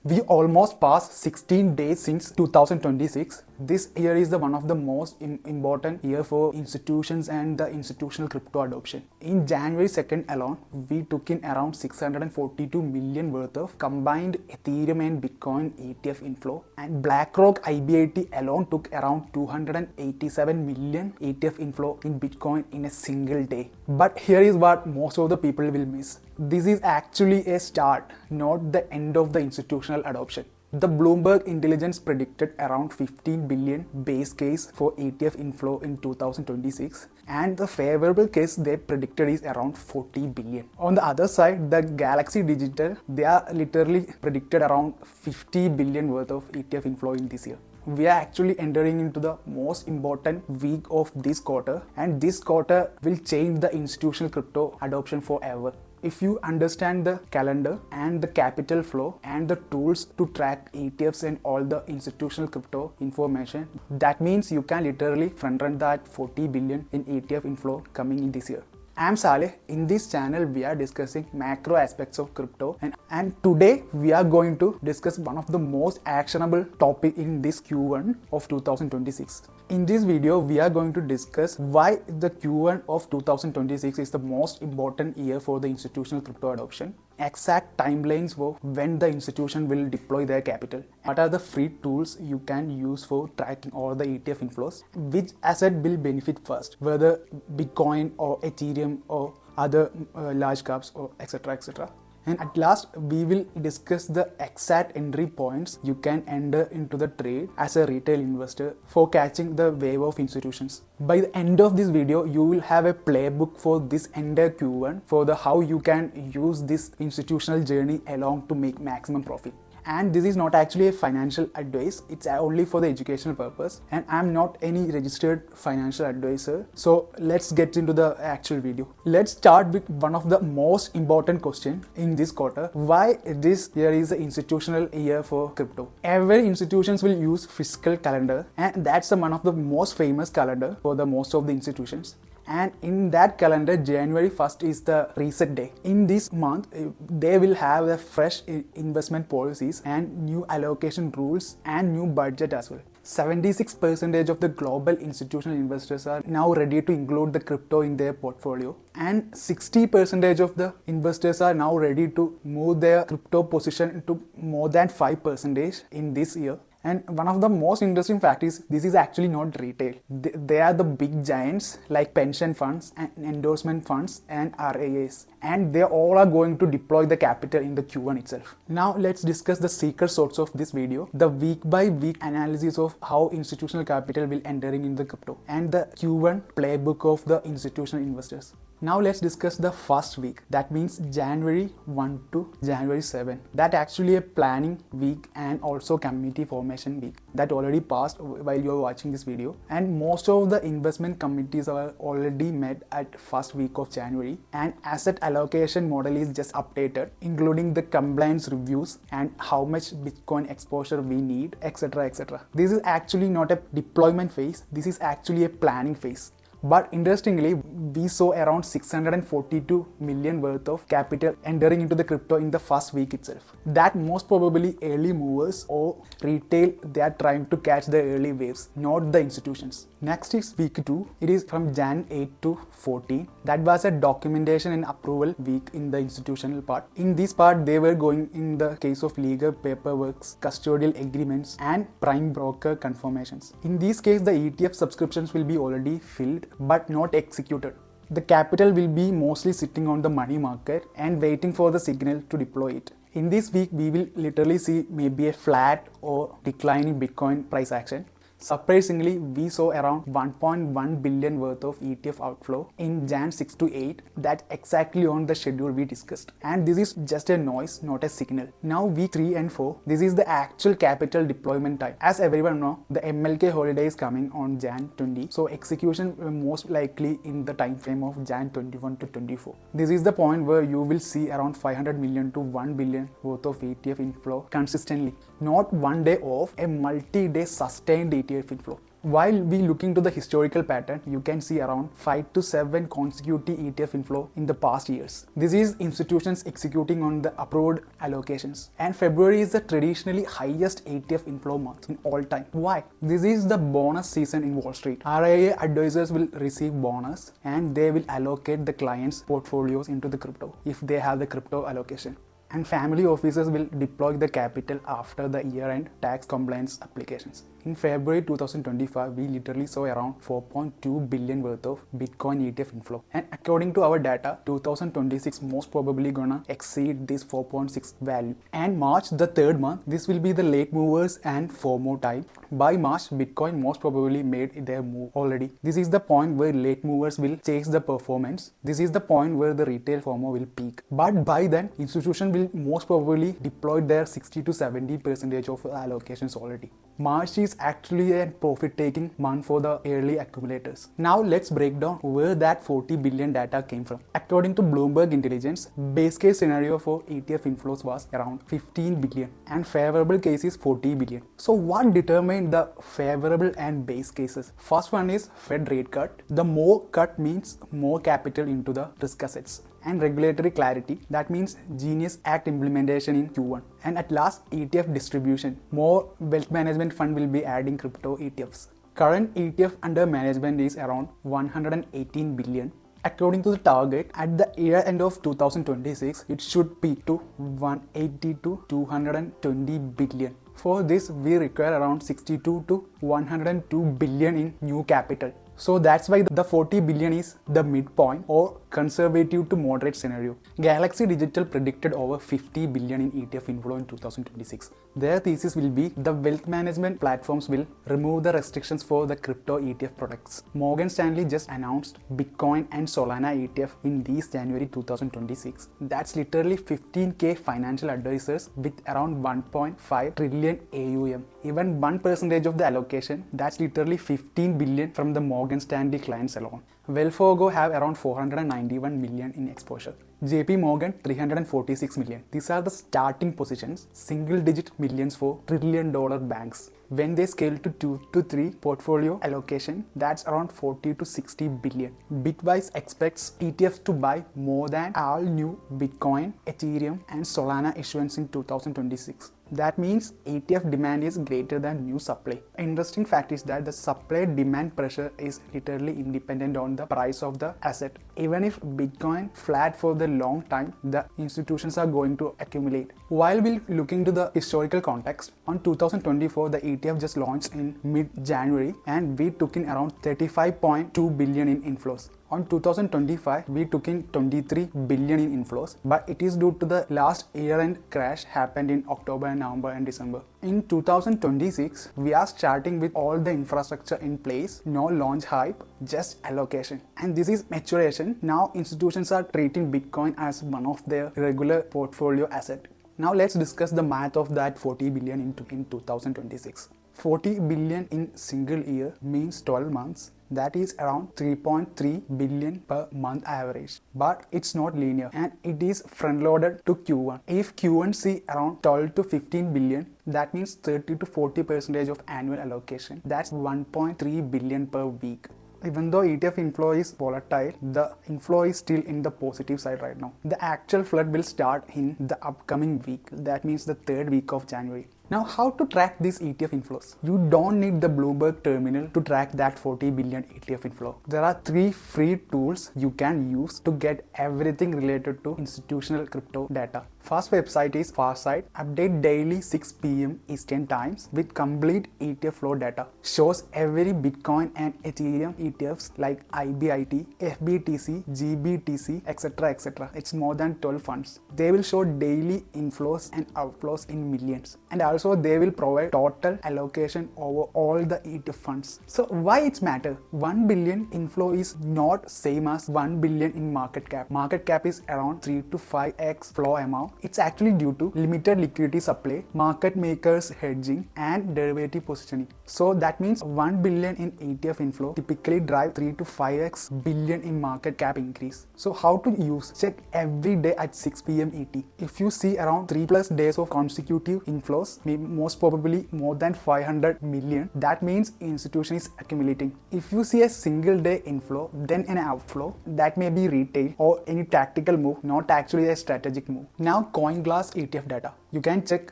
We almost passed 16 days since 2026. This year is one of the most important year for institutions and the institutional crypto adoption. In January 2nd alone, we took in around 642 million worth of combined Ethereum and Bitcoin ETF inflow, and BlackRock IBIT alone took around 287 million ETF inflow in Bitcoin in a single day. But here is what most of the people will miss. This is actually a start, not the end of the institutional adoption. The Bloomberg Intelligence predicted around 15 billion base case for ETF inflow in 2026, and the favorable case they predicted is around 40 billion. On the other side, the Galaxy Digital, they are literally predicted around 50 billion worth of ETF inflow in this year. We are actually entering into the most important week of this quarter, and this quarter will change the institutional crypto adoption forever. If you understand the calendar and the capital flow and the tools to track ETFs and all the institutional crypto information, that means you can literally front run that 40 billion in ETF inflow coming in this year. I'm Saleh. In this channel, we are discussing macro aspects of crypto, and today we are going to discuss one of the most actionable topic in this Q1 of 2026. In this video, we are going to discuss why the Q1 of 2026 is the most important year for the institutional crypto adoption, exact timelines for when the institution will deploy their capital, what are the free tools you can use for tracking all the ETF inflows, which asset will benefit first, whether Bitcoin or Ethereum or other large caps or etc. And at last, we will discuss the exact entry points you can enter into the trade as a retail investor for catching the wave of institutions. By the end of this video, you will have a playbook for this entire Q1 for the how you can use this institutional journey along to make maximum profit. And this is not actually a financial advice, it's only for the educational purpose, and I'm not any registered financial advisor. So let's get into the actual video. Let's start with one of the most important questions in this quarter: why this year is the institutional year for crypto? Every institutions will use fiscal calendar, and that's one of the most famous calendar for the most of the institutions. And in that calendar, January 1st is the reset day. In this month, they will have the fresh investment policies and new allocation rules and new budget as well. 76% of the global institutional investors are now ready to include the crypto in their portfolio, and 60% of the investors are now ready to move their crypto position to more than 5% in this year. And one of the most interesting facts is this is actually not retail. They are the big giants like pension funds and endorsement funds and RIAs, and they all are going to deploy the capital in the Q1 itself. Now let's discuss the secret source of this video, the week by week analysis of how institutional capital will entering in the crypto and the Q1 playbook of the institutional investors. Now let's discuss the first week. That means January 1 to January 7. That actually a planning week and also committee formation week that already passed while you are watching this video. And most of the investment committees are already met at first week of January, and asset allocation model is just updated, including the compliance reviews and how much Bitcoin exposure we need, etc. This is actually not a deployment phase. This is actually a planning phase. But interestingly, we saw around 642 million worth of capital entering into the crypto in the first week itself. That most probably early movers or retail, they are trying to catch the early waves, not the institutions. Next is week 2. It is from Jan 8 to 14. That was a documentation and approval week in the institutional part. In this part, they were going in the case of legal paperwork, custodial agreements, and prime broker confirmations. In this case, the ETF subscriptions will be already filled but not executed. The capital will be mostly sitting on the money market and waiting for the signal to deploy it. In this week, we will literally see maybe a flat or declining Bitcoin price action. Surprisingly, we saw around 1.1 billion worth of ETF outflow in Jan 6 to 8. That's exactly on the schedule we discussed. And this is just a noise, not a signal. Now week 3 and 4, this is the actual capital deployment time. As everyone know, the MLK holiday is coming on Jan 20. So execution most likely in the time frame of Jan 21 to 24. This is the point where you will see around 500 million to 1 billion worth of ETF inflow consistently. Not one day off, a multi-day sustained ETF inflow. While we look into the historical pattern, you can see around 5 to 7 consecutive ETF inflow in the past years. This is institutions executing on the approved allocations. And February is the traditionally highest ETF inflow month in all time. Why? This is the bonus season in Wall Street. RIA advisors will receive bonus and they will allocate the clients' portfolios into the crypto if they have the crypto allocation. And family offices will deploy the capital after the year-end tax compliance applications. In February 2025, we literally saw around 4.2 billion worth of Bitcoin ETF inflow. And according to our data, 2026 most probably gonna exceed this 4.6 value. And March, the third month, this will be the late movers and FOMO time. By March, Bitcoin most probably made their move already. This is the point where late movers will chase the performance. This is the point where the retail FOMO will peak. But by then, institutions will most probably deploy their 60 to 70% of allocations already. March is actually a profit-taking month for the early accumulators. Now let's break down where that 40 billion data came from. According to Bloomberg Intelligence, base case scenario for ETF inflows was around 15 billion and favorable case is 40 billion. So what determined the favorable and base cases? First one is Fed rate cut. The more cut means more capital into the risk assets. And regulatory clarity, that means Genius Act implementation in Q1. And at last, ETF distribution. More wealth management fund will be adding crypto ETFs. Current ETF under management is around 118 billion. According to the target, at the year end of 2026, it should peak to 180 to 220 billion. For this, we require around 62 to 102 billion in new capital. So that's why the 40 billion is the midpoint or conservative to moderate scenario. Galaxy Digital predicted over 50 billion in ETF inflow in 2026. Their thesis will be the wealth management platforms will remove the restrictions for the crypto ETF products. Morgan Stanley just announced Bitcoin and Solana ETF in this January 2026. That's literally 15k financial advisors with around 1.5 trillion AUM. Even 1% of the allocation, that's literally 15 billion from the Morgan Stanley clients alone. Wells Fargo have around 491 million in exposure. JP Morgan 346 million. These are the starting positions, single digit millions for trillion-dollar banks. When they scale to 2 to 3 portfolio allocation, that's around 40 to 60 billion. Bitwise expects ETFs to buy more than all new Bitcoin, Ethereum and Solana issuance in 2026. That means ETF demand is greater than new supply. Interesting fact is that the supply demand pressure is literally independent on the price of the asset. Even if Bitcoin flat for the long time, the institutions are going to accumulate. While we looking to the historical context, on 2024 the ETF just launched in mid-January and we took in around 35.2 billion in inflows. On 2025, we took in 23 billion in inflows, but it is due to the last year-end crash happened in October, November and December. In 2026, we are starting with all the infrastructure in place, no launch hype, just allocation. And this is maturation. Now institutions are treating Bitcoin as one of their regular portfolio asset. Now let's discuss the math of that 40 billion in 2026. 40 billion in single year means 12 months. That is around 3.3 billion per month average. But it's not linear and it is front loaded to Q1. If Q1 see around 12 to 15 billion, that means 30 to 40% of annual allocation. That's 1.3 billion per week. Even though ETF inflow is volatile, the inflow is still in the positive side right now. The actual flood will start in the upcoming week. That means the third week of January. Now, how to track these ETF inflows? You don't need the Bloomberg terminal to track that 40 billion ETF inflow. There are 3 free tools you can use to get everything related to institutional crypto data. First website is Farside, update daily 6 PM Eastern times with complete ETF flow data. Shows every Bitcoin and Ethereum ETFs like IBIT, FBTC, GBTC, etc. It's more than 12 funds. They will show daily inflows and outflows in millions. And also they will provide total allocation over all the ETF funds. So why it's matter? 1 billion inflow is not same as 1 billion in market cap. Market cap is around 3 to 5x flow amount. It's actually due to limited liquidity supply, market makers hedging and derivative positioning. So that means 1 billion in ETF inflow typically drive 3 to 5x billion in market cap increase. So how to use? Check every day at 6 PM ET. If you see around 3+ days of consecutive inflows, most probably more than 500 million. That means institution is accumulating. If you see a single day inflow, then an outflow, that may be retail or any tactical move, not actually a strategic move. Now CoinGlass ETF data. You can check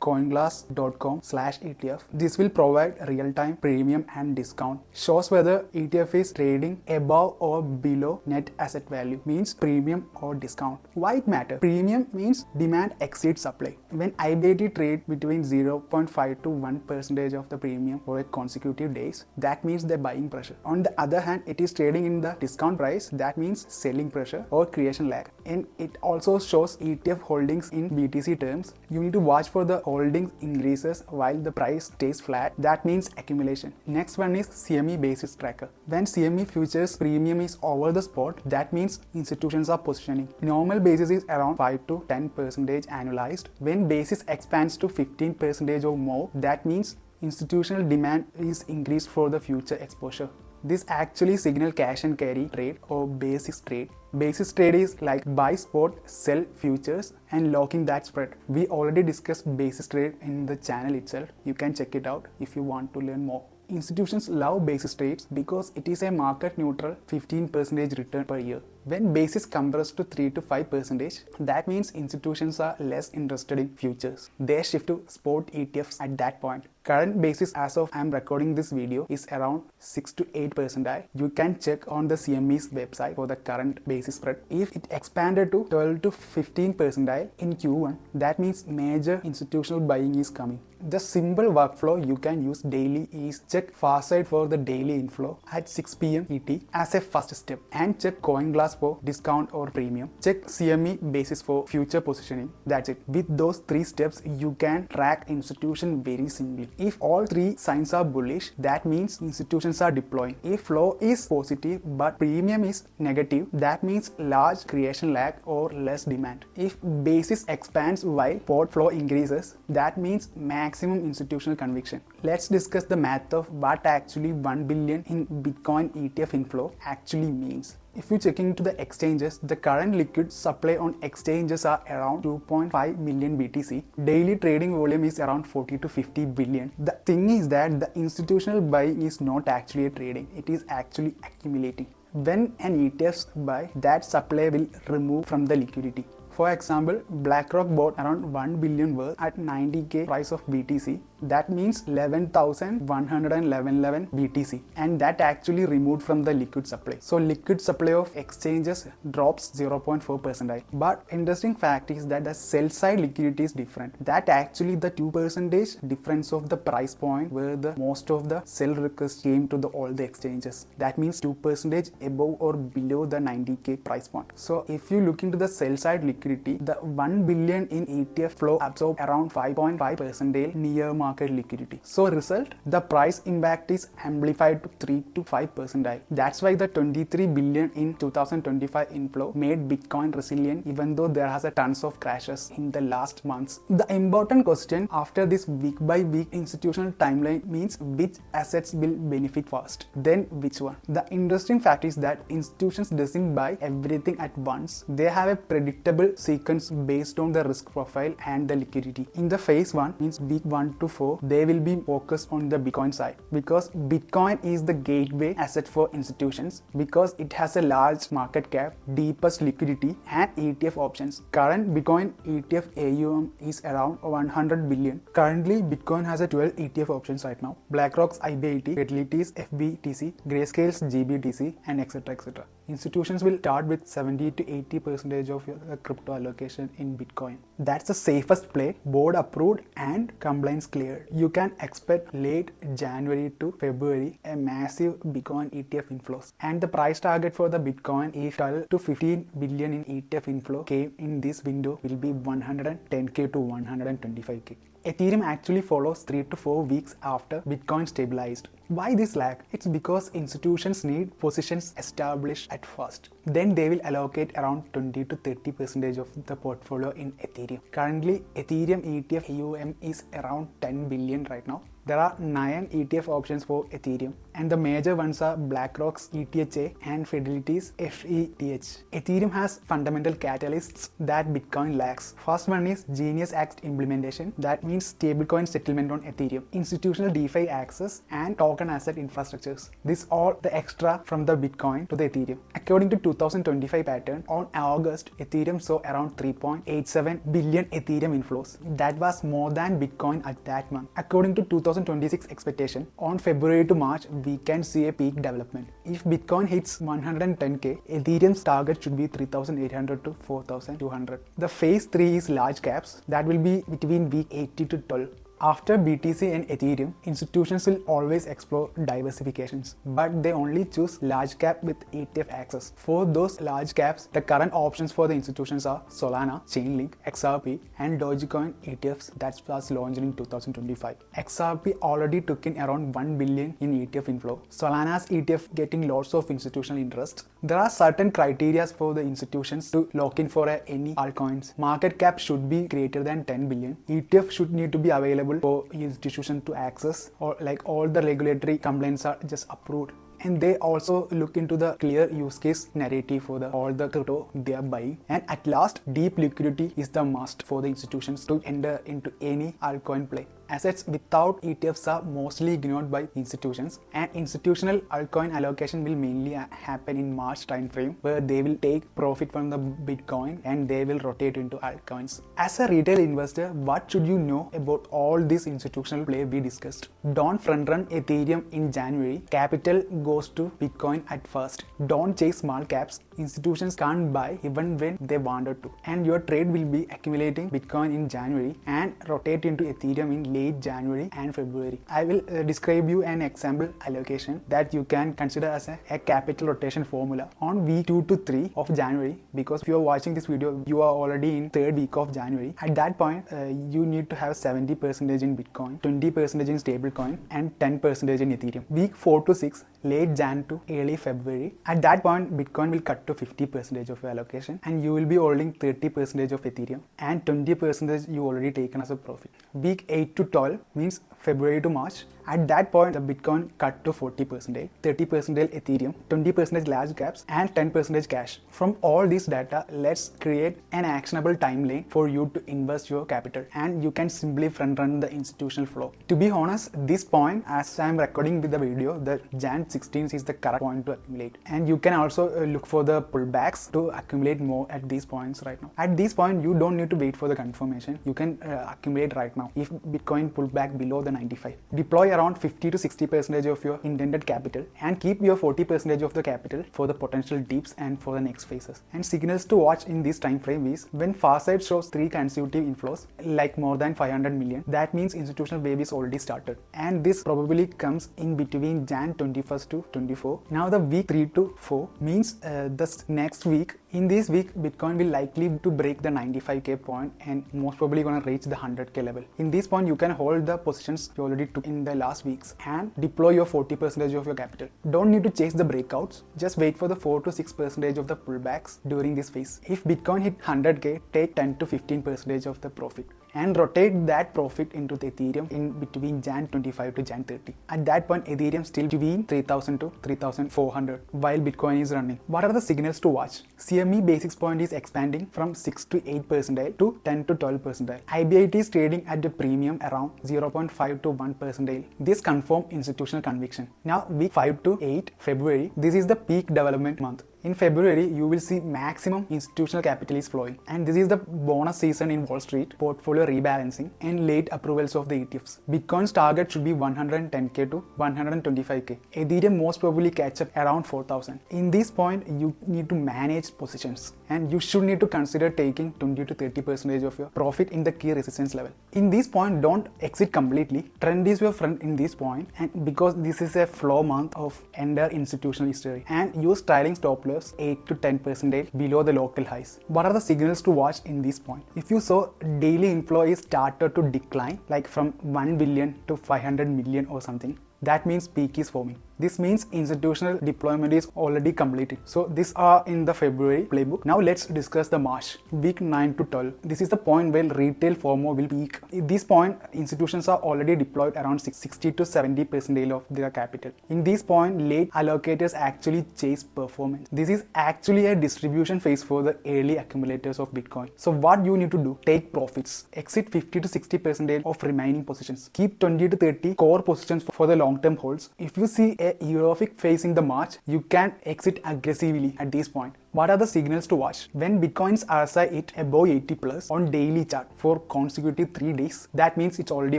coinglass.com/ETF. This will provide real-time premium and discount. Shows whether ETF is trading above or below net asset value, means premium or discount. Why it matters? Premium means demand exceeds supply. When IBT trade between 0.5 to 1% of the premium for a consecutive days, that means the buying pressure. On the other hand, it is trading in the discount price, that means selling pressure or creation lag. And it also shows ETF holdings in BTC terms. You need to watch for the holdings increases while the price stays flat. That means accumulation. Next one is CME Basis Tracker. When CME futures premium is over the spot, that means institutions are positioning. Normal basis is around 5 to 10% annualized. When basis expands to 15% or more, that means institutional demand is increased for the future exposure. This actually signal cash and carry trade or basis trade. Basis trade is like buy spot, sell futures and locking that spread. We already discussed basis trade in the channel itself. You can check it out if you want to learn more. Institutions love basis trades because it is a market neutral 15% return per year. When basis compresses to 3 to 5%, that means institutions are less interested in futures. They shift to spot ETFs at that point. Current basis as of I am recording this video is around 6 to 8%. You can check on the CME's website for the current basis spread. If it expanded to 12 to 15% in Q1, that means major institutional buying is coming. The simple workflow you can use daily is check Farside for the daily inflow at 6 PM ET as a first step, and check CoinGlass for discount or premium. Check CME basis for future positioning. That's it. With those 3 steps, you can track institution very simply. If all 3 signs are bullish, that means institutions are deploying. If flow is positive but premium is negative, that means large creation lag or less demand. If basis expands while port flow increases, that means maximum institutional conviction. Let's discuss the math of what actually 1 billion in Bitcoin ETF inflow actually means. If you check into the exchanges, the current liquid supply on exchanges are around 2.5 million BTC. Daily trading volume is around 40 to 50 billion. The thing is that the institutional buying is not actually trading, it is actually accumulating. When an ETF buy, that supply will remove from the liquidity. For example, BlackRock bought around 1 billion worth at 90k price of BTC. That means 11,111 BTC, and that actually removed from the liquid supply. So liquid supply of exchanges drops 0.4%. But interesting fact is that the sell side liquidity is different. That actually the 2% difference of the price point where the most of the sell requests came to all the exchanges. That means 2% above or below the 90k price point. So if you look into the sell side liquidity, the 1 billion in ETF flow absorbed around 5.5% near market liquidity. So result, the price impact is amplified to 3 to 5%. That's why the 23 billion in 2025 inflow made Bitcoin resilient even though there has a tons of crashes in the last months. The important question after this week by week institutional timeline means which assets will benefit first, then which one. The interesting fact is that institutions doesn't buy everything at once. They have a predictable sequence based on the risk profile and the liquidity. In the phase 1 means week 1 to 4, they will be focused on the Bitcoin side because Bitcoin is the gateway asset for institutions because it has a large market cap, deepest liquidity and ETF options. Current Bitcoin ETF AUM is around 100 billion. Currently Bitcoin has a 12 ETF options right now. BlackRock's IBIT, Fidelity's FBTC, Grayscale's GBTC and etc. etc. Institutions will start with 70 to 80% of your crypto allocation in Bitcoin. That's the safest play, board approved and compliance cleared. You can expect late January to February a massive Bitcoin ETF inflows. And the price target for the Bitcoin is 12 to 15 billion in ETF inflow came in this window will be 110k to 125k. Ethereum actually follows 3 to 4 weeks after Bitcoin stabilized. Why this lag? It's because institutions need positions established at first. Then they will allocate around 20 to 30% of the portfolio in Ethereum. Currently, Ethereum ETF AUM is around 10 billion right now. There are 9 ETF options for Ethereum, and the major ones are BlackRock's ETHA and Fidelity's FETH. Ethereum has fundamental catalysts that Bitcoin lacks. First one is Genius Act implementation, that means stablecoin settlement on Ethereum, institutional DeFi access, and token asset infrastructures. This all the extra from the Bitcoin to the Ethereum. According to 2025 pattern, on August, Ethereum saw around 3.87 billion Ethereum inflows. That was more than Bitcoin at that month. According to 2026 expectation, on February to March, we can see a peak development. If Bitcoin hits 110k, Ethereum's target should be 3,800 to 4,200. The phase 3 is large caps, that will be between week 80 to 12. After BTC and Ethereum, institutions will always explore diversifications, but they only choose large cap with ETF access. For those large caps, the current options for the institutions are Solana, Chainlink, XRP, and Dogecoin ETFs that was launched in 2025. XRP already took in around 1 billion in ETF inflow. Solana's ETF getting lots of institutional interest. There are certain criteria for the institutions to lock in for any altcoins. Market cap should be greater than 10 billion. ETF should need to be available for institution to access, or like all the regulatory complaints are just approved. And they also look into the clear use case narrative for all the crypto they are buying. And at last, deep liquidity is the must for the institutions to enter into any altcoin play. Assets without ETFs are mostly ignored by institutions, and institutional altcoin allocation will mainly happen in March timeframe, where they will take profit from the Bitcoin and they will rotate into altcoins. As a retail investor, what should you know about all this institutional play we discussed? Don't front run Ethereum in January. Capital goes to Bitcoin at first. Don't chase small caps. Institutions can't buy even when they wanted to, and your trade will be accumulating Bitcoin in January and rotate into Ethereum in late January and February. I will describe you an example allocation that you can consider as a capital rotation formula on week 2 to 3 of January, because if you are watching this video, you are already in 3rd week of January. At that point, you need to have 70% in Bitcoin, 20% in stablecoin, and 10% in Ethereum. Week 4 to 6, late Jan to early February. At that point, Bitcoin will cut to 50% of your allocation, and you will be holding 30% of Ethereum, and 20% you already taken as a profit. Week 8 to 12 means February to March. At that point, the Bitcoin cut to 40%, 30% Ethereum, 20% large caps, and 10% cash. From all this data, let's create an actionable timeline for you to invest your capital, and you can simply front run the institutional flow. To be honest, this point, as I am recording with the video, the Jan 16th is the correct point to accumulate, and you can also look for the pullbacks to accumulate more at these points right now. At this point, you don't need to wait for the confirmation. You can accumulate right now if Bitcoin pull back below the 95. Deploy around 50 to 60% of your intended capital, and keep your 40% of the capital for the potential dips and for the next phases. And signals to watch in this time frame is when Farside shows 3 consecutive inflows, like more than 500 million, that means institutional wave is already started, and this probably comes in between Jan 21st to 24. Now the week 3 to 4 means this next week. In this week, Bitcoin will likely to break the 95k point and most probably gonna reach the 100k level. In this point, you can hold the positions you already took in the last weeks and deploy your 40% of your capital. Don't need to chase the breakouts. Just wait for the 4 to 6% of the pullbacks during this phase. If Bitcoin hit 100k, take 10 to 15% of the profit and rotate that profit into the Ethereum in between Jan 25 to Jan 30. At that point, Ethereum still between 3000 to 3400 while Bitcoin is running. What are the signals to watch? CME Basis Point is expanding from 6 to 8% to 10 to 12%. IBIT is trading at a premium around 0.5 to 1%. This confirms institutional conviction. Now week 5 to 8 February, this is the peak development month. In February, you will see maximum institutional capital is flowing, and this is the bonus season in Wall Street, portfolio rebalancing, and late approvals of the ETFs. Bitcoin's target should be 110k to 125k. Ethereum most probably catch up around 4000. In this point, you need to manage positions, and you should need to consider taking 20 to 30% of your profit in the key resistance level. In this point, don't exit completely. Trend is your friend in this point, and because this is a flow month of entire institutional history, and use trailing stop 8 to 10% below the local highs. What are the signals to watch in this point? If you saw daily inflow is started to decline, like from 1 billion to 500 million or something, That means peak is forming. This means institutional deployment is already completed. So these are in the February playbook. Now let's discuss the March, week 9 to 12. This is the point where retail FOMO will peak. At this point, institutions are already deployed around 60 to 70% of their capital. In this point, late allocators actually chase performance. This is actually a distribution phase for the early accumulators of Bitcoin. So what you need to do, take profits, exit 50 to 60% of remaining positions, keep 20 to 30 core positions for the long-term holds. If you see a euphoric phase in the March, you can exit aggressively at this point. What are the signals to watch? When Bitcoin's RSI hit above 80 plus on daily chart for consecutive 3 days, that means it's already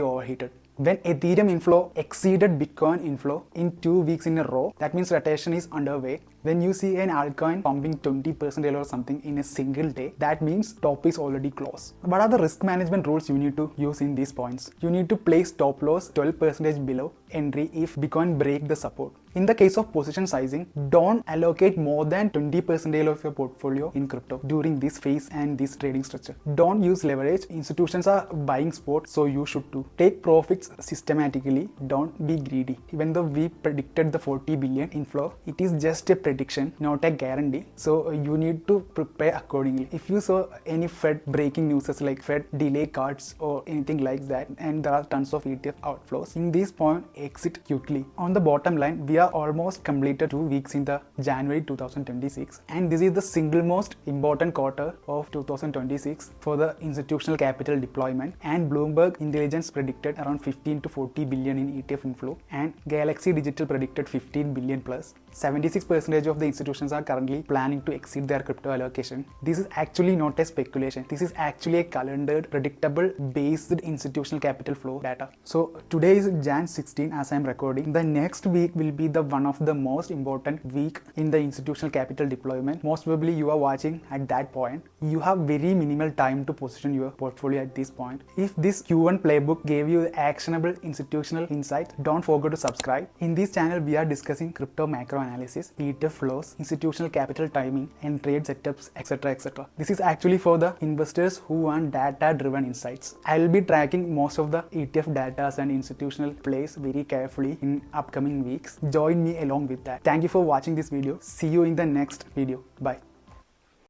overheated. When Ethereum inflow exceeded Bitcoin inflow in 2 weeks in a row, that means rotation is underway. When you see an altcoin pumping 20% or something in a single day, that means top is already closed. What are the risk management rules you need to use in these points? You need to place stop loss 12% below entry if Bitcoin break the support. In the case of position sizing, don't allocate more than 20% of your portfolio in crypto during this phase and this trading structure. Don't use leverage. Institutions are buying spot, so you should too. Take profits systematically. Don't be greedy. Even though we predicted the 40 billion inflow, it is just a prediction, not a guarantee. So you need to prepare accordingly. If you saw any Fed breaking news like Fed delay cards or anything like that, and there are tons of ETF outflows, in this point, exit quickly. On the bottom line, we are almost completed 2 weeks in the January 2026, and this is the single most important quarter of 2026 for the institutional capital deployment. And Bloomberg Intelligence predicted around 15 to 40 billion in ETF inflow, and Galaxy Digital predicted 15 billion plus. 76% of the institutions are currently planning to exceed their crypto allocation. This is actually not a speculation. This is actually a calendared, predictable, based institutional capital flow data. So today is Jan 16 as I am recording. The next week will be the one of the most important week in the institutional capital deployment. Most probably you are watching at that point. You have very minimal time to position your portfolio at this point. If this Q1 playbook gave you actionable institutional insight, don't forget to subscribe. In this channel, we are discussing crypto macro analysis, ETF flows, institutional capital timing, and trade setups, etc. etc. This is actually for the investors who want data-driven insights. I will be tracking most of the ETF data and institutional plays very carefully in upcoming weeks. Join me along with that. Thank you for watching this video. See you in the next video. Bye.